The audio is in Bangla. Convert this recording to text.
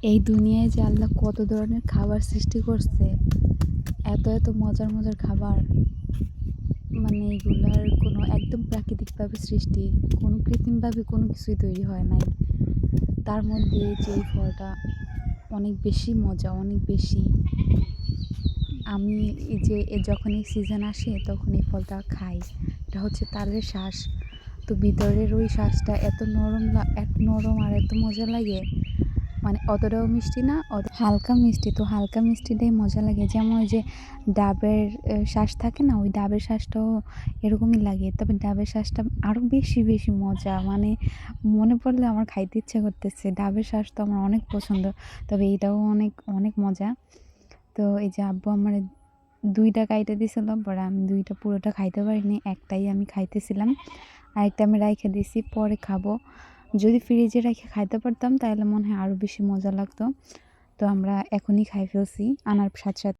এই দুনিয়ায় যে আল্লাহ কত ধরনের খাবার সৃষ্টি করছে, এত এত মজার মজার খাবার, মানে এগুলার কোনো একদম প্রাকৃতিকভাবে সৃষ্টি, কোনো কৃত্রিমভাবে কোনো কিছুই তৈরি হয় নাই। তার মধ্যে যে এই ফলটা অনেক বেশি মজা, অনেক বেশি। আমি এই যে যখন এই সিজন আসে তখন এই ফলটা খাই। এটা হচ্ছে তালের শ্বাস। তো ভিতরের ওই শ্বাসটা এত নরম, এত নরম আর এত মজা লাগে, মানে অতটাও মিষ্টি না, হালকা মিষ্টি। তো হালকা মিষ্টিটাই মজা লাগে। যেমন ওই যে ডাবের শ্বাস থাকে না, ওই ডাবের শ্বাসটাও এরকমই লাগে। তবে ডাবের শ্বাসটা আরও বেশি বেশি মজা, মানে মনে পড়লে আমার খাইতে ইচ্ছে করতেছে। ডাবের শ্বাস তো আমার অনেক পছন্দ, তবে এইটাও অনেক অনেক মজা। তো এই যে আব্বু আমার 2টা কাইটে দিছিল, পরে আমি 2টা পুরোটা খাইতে পারিনি, একটাই আমি খাইতেছিলাম, আরেকটা আমি রাইখে দিছি, পরে খাবো। যদি ফ্রিজে রেখে খাইতে পারতাম তাহলে মনে হয় আরও বেশি মজা লাগতো। তো আমরা এখনই খাই ফেলছি আনার সাথে সাথে।